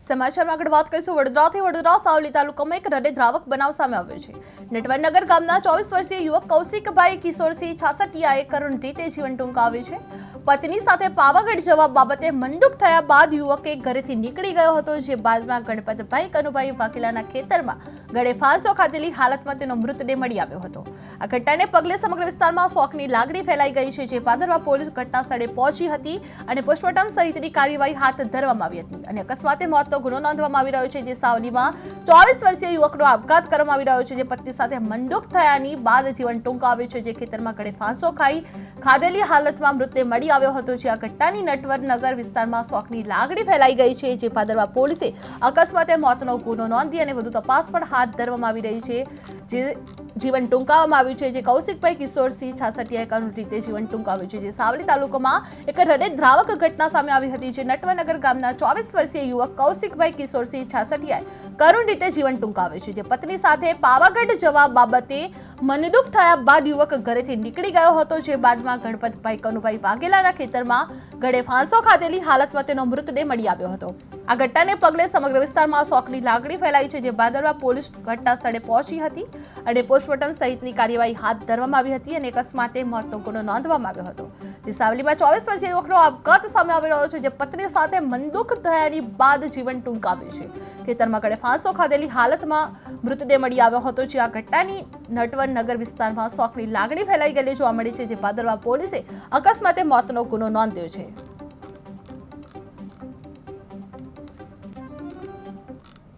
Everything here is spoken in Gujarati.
સમાચારમાં આગળ વાત કરીશું વડોદરા સાવલી તાલુકામાં એક હૃદયદ્રાવક બનાવ સામે આવ્યો છે। નટવરનગર ગામના 24 વર્ષીય યુવક કૌશિકભાઈ કિશોરસિંહ છાસઠિયાએ કરુણ રીતે જીવન ટૂંકાવ્યું છે। પત્ની સાથે પાવાગઢ જવા બાબતે મંદુક થયા બાદ યુવકે ઘરેથી નીકળી ગયો હતો, જે બાદમાં ગણપતભાઈ કનુભાઈ વાઘેલાના ખેતરમાં ગળે ફાંસો ખાધેલી હાલતમાં તેનો મૃતદેહ મળી આવ્યો હતો। આ ઘટનાને પગલે સમગ્ર વિસ્તારમાં શોકની લાગણી ફેલાઈ ગઈ છે, જે ભાદરવા પોલીસ ઘટના સ્થળે પહોંચી હતી અને પોસ્ટમોર્ટમ સહિતની કાર્યવાહી હાથ ધરવામાં આવી હતી અને અકસ્માતે મોતનો ગુનો નોંધવામાં આવી રહ્યો છે। જે સાવલીમાં 24 વર્ષીય યુવકનો આપઘાત કરવામાં આવી રહ્યો છે, જે પત્ની સાથે મંદુક થયાની બાદ જીવન ટૂંકાવ્યું છે, જે ખેતરમાં ગળે ફાંસો ખાધેલી હાલતમાં મૃતદેહ મળી આવ્યો હતો। જે આ ઘટનાની નટવરનગર વિસ્તારમાં શોકની લાગણી ફેલાઈ ગઈ છે, જે ભાદરવા પોલીસે અકસ્માતે મોતનો ગુનો નોંધી અને વધુ તપાસ પણ હાથ ધરવામાં આવી રહી છે। જે જીવન ટૂંકાવવામાં આવ્યું છે, જે કૌશિકભાઈ કિશોરસિંહ છાસઠિયાએ કરુણ રીતે જીવન ટૂંકાવ્યું છે। જે સાવલી તાલુકામાં એક હૃદયદ્રાવક ઘટના સામે આવી હતી, જે નટવરનગર ગામના 24 વર્ષીય યુવક કૌશિકભાઈ કિશોરસિંહ છાસઠિયાએ કરુણ રીતે જીવન ટૂંકાવ્યું છે। જે પત્ની સાથે પાવાગઢ જવા બાબતે મનદુક થયા બાદ યુવક ઘરેથી નીકળી ગયો હતો, જે બાદમાં ગણપતભાઈ કનુભાઈ વાઘેલાના ખેતરમાં ગળે ફાંસો ખાધેલી હાલતમાં તેનો મૃતદેહ મળી આવ્યો હતો। આ ઘટનાને પગલે સમગ્ર વિસ્તારમાં શોકની લાગણી ફેલાઈ છે, જે ભાદરવા પોલીસ ઘટના સ્થળે પહોંચી હતી અને પોસ્ટમોર્ટમ સહિતની કાર્યવાહી હાથ ધરવામાં આવી હતી અને અકસ્માતે મોતનો ગુનો નોંધવામાં આવ્યો હતો। જે સાવલીમાં 24 વર્ષીય યુવકનો આપઘાત સામે આવી રહ્યો છે, જે પત્ની સાથે મંદુક થયાની બાદ જીવન ટૂંકાવ્યું છે। ખેતરમાં ગળે ફાંસો ખાધેલી હાલતમાં મૃતદેહ મળી આવ્યો હતો। જે આ ઘટનાની નટવરનગર વિસ્તારમાં શોકની લાગણી ફેલાઈ ગયેલી જોવા મળી છે, જે ભાદરવા પોલીસે અકસ્માતે મોતનો ગુનો નોંધ્યો છે।